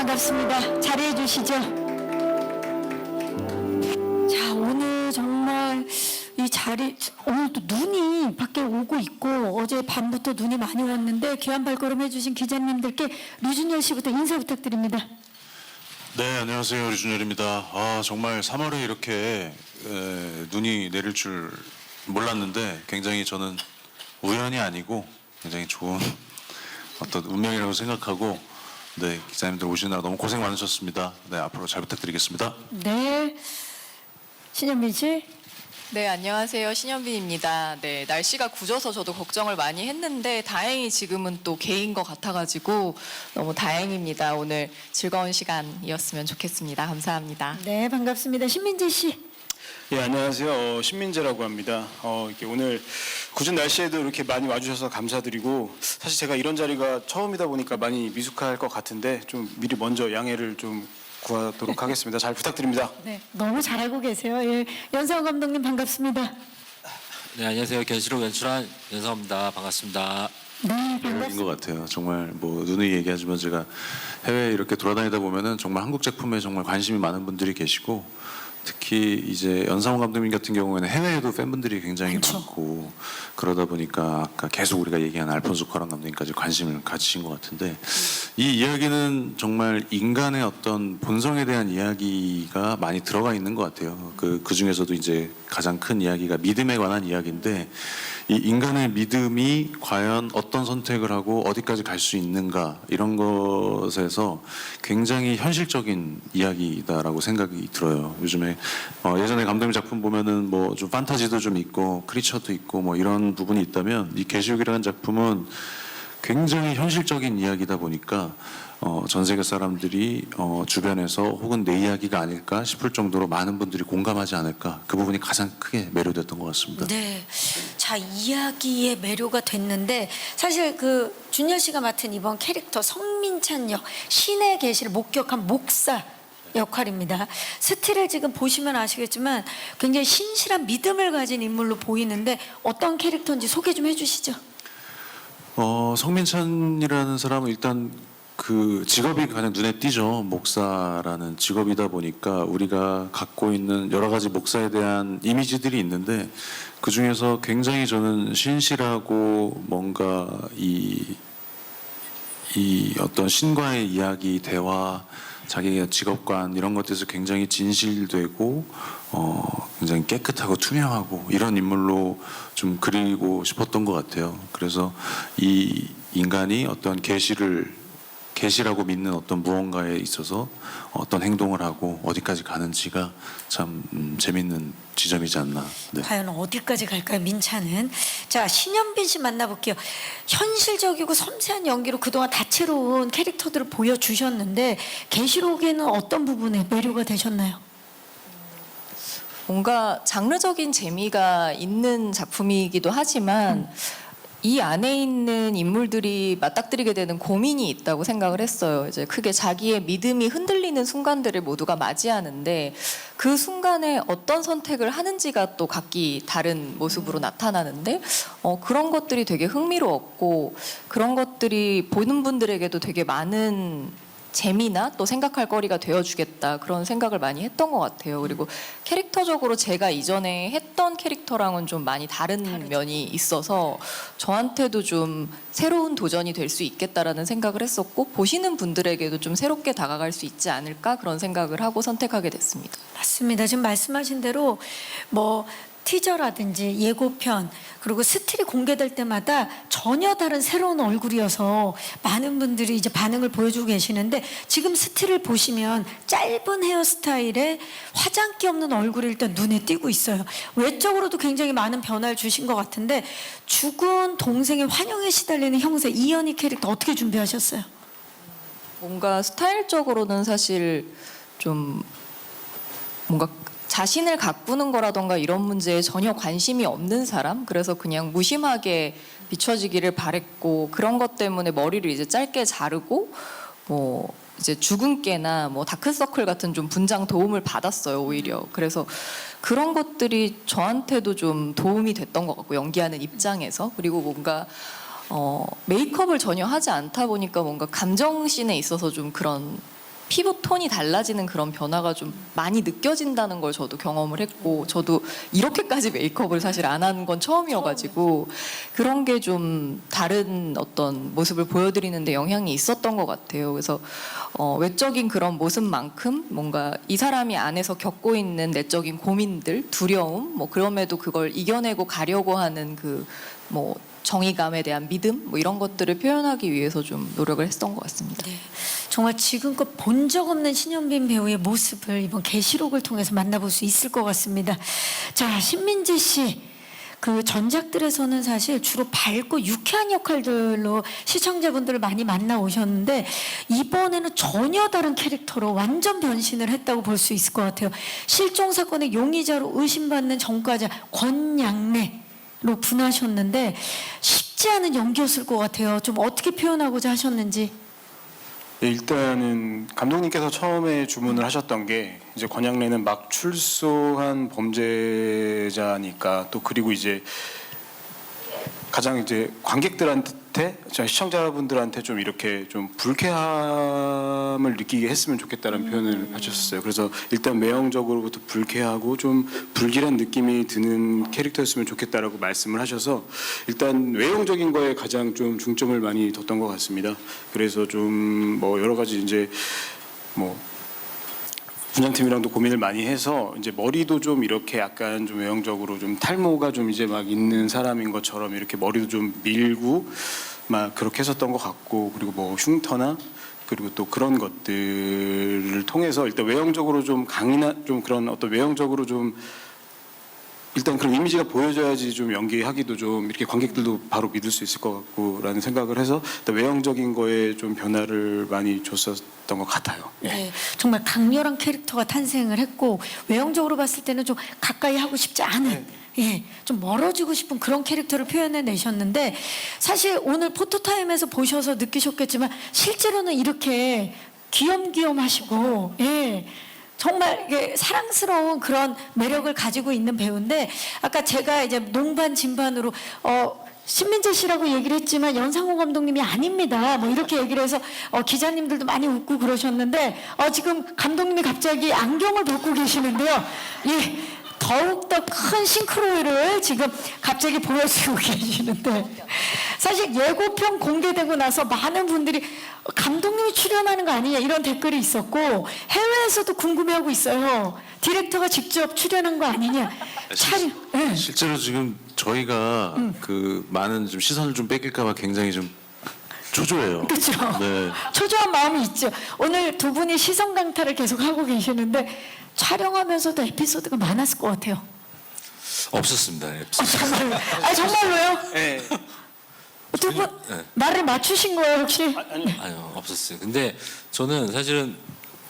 반갑습니다. 자리해 주시죠. 자, 오늘 정말 이 자리, 오늘 또 눈이 밖에 오고 있고 어제 밤부터 눈이 많이 왔는데 귀한 발걸음 해주신 기자님들께 류준열 씨부터 인사 부탁드립니다. 네, 안녕하세요. 류준열입니다. 정말 3월에 이렇게 눈이 내릴 줄 몰랐는데 굉장히 저는 우연이 아니고 굉장히 좋은 어떤 운명이라고 생각하고, 네, 기자님들 오시느라 너무 고생 많으셨습니다. 네, 앞으로 잘 부탁드리겠습니다. 네, 신현빈 씨. 네, 안녕하세요. 신현빈입니다. 네, 날씨가 굳어서 저도 걱정을 많이 했는데 다행히 지금은 또 개인 것 같아가지고 너무 다행입니다. 오늘 즐거운 시간이었으면 좋겠습니다. 감사합니다. 네, 반갑습니다. 신민재 씨. 예, 안녕하세요. 신민재라고 합니다. 이렇게 오늘 굳은 날씨에도 이렇게 많이 와주셔서 감사드리고, 사실 제가 이런 자리가 처음이다 보니까 많이 미숙할 것 같은데 좀 미리 먼저 양해를 좀 구하도록 하겠습니다. 잘 부탁드립니다. 네, 너무 잘 알고 계세요. 예, 연상호 감독님 반갑습니다. 네, 안녕하세요. 견시록 연출한 연상호입니다. 반갑습니다. 네, 인 반갑습니다. 것 같아요. 정말 뭐 누누이 얘기하지만 제가 해외에 이렇게 돌아다니다 보면은 정말 한국 작품에 정말 관심이 많은 분들이 계시고, 특히 이제 연상호 감독님 같은 경우에는 해외에도 팬분들이 굉장히 많죠. 많고, 그러다 보니까 아까 계속 우리가 얘기한 알폰소 커런 감독님까지 관심을 가지신 것 같은데, 이 이야기는 정말 인간의 어떤 본성에 대한 이야기가 많이 들어가 있는 것 같아요. 그 중에서도 이제 가장 큰 이야기가 믿음에 관한 이야기인데, 이 인간의 믿음이 과연 어떤 선택을 하고 어디까지 갈 수 있는가, 이런 것에서 굉장히 현실적인 이야기다라고 생각이 들어요. 요즘에 예전에 감독님 작품 보면은 뭐 좀 판타지도 좀 있고 크리처도 있고 뭐 이런 부분이 있다면, 이 계시록이라는 작품은 굉장히 현실적인 이야기다 보니까 전 세계 사람들이 주변에서 혹은 내 이야기가 아닐까 싶을 정도로 많은 분들이 공감하지 않을까, 그 부분이 가장 크게 매료됐던 것 같습니다. 네, 자, 이야기의 매료가 됐는데 사실 그 준열 씨가 맡은 이번 캐릭터 성민찬 역, 신의 계시를 목격한 목사 역할입니다. 스틸을 지금 보시면 아시겠지만 굉장히 신실한 믿음을 가진 인물로 보이는데 어떤 캐릭터인지 소개 좀 해주시죠. 성민찬이라는 사람은 일단 그 직업이 가장 눈에 띄죠. 목사라는 직업이다 보니까 우리가 갖고 있는 여러 가지 목사에 대한 이미지들이 있는데, 그 중에서 굉장히 저는 신실하고 뭔가 이 어떤 신과의 이야기, 대화, 자기의 직업관 이런 것들에서 굉장히 진실되고 굉장히 깨끗하고 투명하고 이런 인물로 좀 그리고 싶었던 것 같아요. 그래서 이 인간이 어떤 계시라고 믿는 어떤 무언가에 있어서 어떤 행동을 하고 어디까지 가는지가 참 재밌는 지점이지 않나. 네. 과연 어디까지 갈까요, 민찬은? 자, 신현빈 씨 만나볼게요. 현실적이고 섬세한 연기로 그동안 다채로운 캐릭터들을 보여주셨는데 계시록에는 어떤 부분에 매료가 되셨나요? 뭔가 장르적인 재미가 있는 작품이기도 하지만 이 안에 있는 인물들이 맞닥뜨리게 되는 고민이 있다고 생각을 했어요. 이제 크게 자기의 믿음이 흔들리는 순간들을 모두가 맞이하는데 그 순간에 어떤 선택을 하는지가 또 각기 다른 모습으로 나타나는데 그런 것들이 되게 흥미로웠고, 그런 것들이 보는 분들에게도 되게 많은 재미나 또 생각할 거리가 되어주겠다, 그런 생각을 많이 했던 것 같아요. 그리고 캐릭터적으로 제가 이전에 했던 캐릭터랑은 좀 많이 다른 면이 있어서 저한테도 좀 새로운 도전이 될 수 있겠다라는 생각을 했었고, 보시는 분들에게도 좀 새롭게 다가갈 수 있지 않을까, 그런 생각을 하고 선택하게 됐습니다. 맞습니다. 지금 말씀하신 대로 뭐 티저라든지 예고편 그리고 스틸이 공개될 때마다 전혀 다른 새로운 얼굴이어서 많은 분들이 이제 반응을 보여주고 계시는데, 지금 스틸을 보시면 짧은 헤어스타일에 화장기 없는 얼굴이 일단 눈에 띄고 있어요. 외적으로도 굉장히 많은 변화를 주신 것 같은데, 죽은 동생의 환영에 시달리는 형사 이현희 캐릭터 어떻게 준비하셨어요? 뭔가 스타일적으로는 사실 좀 뭔가 자신을 가꾸는 거라던가 이런 문제에 전혀 관심이 없는 사람, 그래서 그냥 무심하게 비춰지기를 바랬고, 그런 것 때문에 머리를 이제 짧게 자르고 뭐 이제 죽은 깨나 뭐 다크서클 같은 좀 분장 도움을 받았어요, 오히려. 그래서 그런 것들이 저한테도 좀 도움이 됐던 것 같고, 연기하는 입장에서. 그리고 뭔가 메이크업을 전혀 하지 않다 보니까 뭔가 감정씬에 있어서 좀 그런 피부 톤이 달라지는 그런 변화가 좀 많이 느껴진다는 걸 저도 경험을 했고, 저도 이렇게까지 메이크업을 사실 안 하는 건 처음이어가지고 그런 게 좀 다른 어떤 모습을 보여드리는데 영향이 있었던 것 같아요. 그래서 외적인 그런 모습만큼 뭔가 이 사람이 안에서 겪고 있는 내적인 고민들, 두려움, 뭐 그럼에도 그걸 이겨내고 가려고 하는 그 뭐 정의감에 대한 믿음, 뭐 이런 것들을 표현하기 위해서 좀 노력을 했던 것 같습니다. 네. 정말 지금껏 본 적 없는 신현빈 배우의 모습을 이번 계시록을 통해서 만나볼 수 있을 것 같습니다. 자, 신민재 씨. 그 전작들에서는 사실 주로 밝고 유쾌한 역할들로 시청자분들을 많이 만나오셨는데 이번에는 전혀 다른 캐릭터로 완전 변신을 했다고 볼 수 있을 것 같아요. 실종 사건의 용의자로 의심받는 전과자 권양래로 분하셨는데 쉽지 않은 연기였을 것 같아요. 좀 어떻게 표현하고자 하셨는지. 네, 일단은 감독님께서 처음에 주문을 하셨던 게 이제 권양래는 막 출소한 범죄자니까, 또 그리고 이제 가장 이제 관객들한테, 시청자분들한테 좀 이렇게 좀 불쾌함을 느끼게 했으면 좋겠다는 표현을 하셨어요. 그래서 일단 외형적으로부터 불쾌하고 좀 불길한 느낌이 드는 캐릭터였으면 좋겠다라고 말씀을 하셔서 일단 외형적인 거에 가장 좀 중점을 많이 뒀던 것 같습니다. 그래서 좀 뭐 여러 가지 이제 뭐 분장팀이랑도 고민을 많이 해서 이제 머리도 좀 이렇게 약간 좀 외형적으로 좀 탈모가 좀 이제 막 있는 사람인 것처럼 이렇게 머리도 좀 밀고 막 그렇게 했었던 것 같고, 그리고 뭐 흉터나 그리고 또 그런 것들을 통해서 일단 외형적으로 좀 강인한 좀 그런 어떤 외형적으로 좀 일단 그런 이미지가 보여져야지 좀 연기하기도 좀 이렇게 관객들도 바로 믿을 수 있을 것 같고라는 생각을 해서 일단 외형적인 거에 좀 변화를 많이 줬었던 것 같아요. 예. 네, 정말 강렬한 캐릭터가 탄생을 했고 외형적으로 봤을 때는 좀 가까이 하고 싶지 않은 예, 좀 멀어지고 싶은 그런 캐릭터를 표현해 내셨는데 사실 오늘 포토타임에서 보셔서 느끼셨겠지만 실제로는 이렇게 귀염귀염하시고 예. 정말 이게 사랑스러운 그런 매력을 가지고 있는 배우인데 아까 제가 이제 농반 진반으로 신민재 씨라고 얘기를 했지만 연상호 감독님이 아닙니다. 뭐 이렇게 얘기를 해서 기자님들도 많이 웃고 그러셨는데 지금 감독님이 갑자기 안경을 벗고 계시는데요. 예. 더욱더 큰 싱크로율을 지금 갑자기 보여주고 계시는데 사실 예고편 공개되고 나서 많은 분들이 감독님이 출연하는 거 아니냐 이런 댓글이 있었고 해외에서도 궁금해하고 있어요. 디렉터가 직접 출연한 거 아니냐. 네. 실제로 지금 저희가 그 많은 좀 시선을 좀 뺏길까봐 굉장히 좀 초조해요. 그렇죠. 네. 초조한 마음이 있죠. 오늘 두 분이 시선 강탈을 계속 하고 계시는데 촬영하면서도 에피소드가 많았을 것 같아요. 없었습니다. 정말로? 정말로요? 네. 두 분 네. 말을 맞추신 거예요 혹시? 아니요, 없었어요. 근데 저는 사실은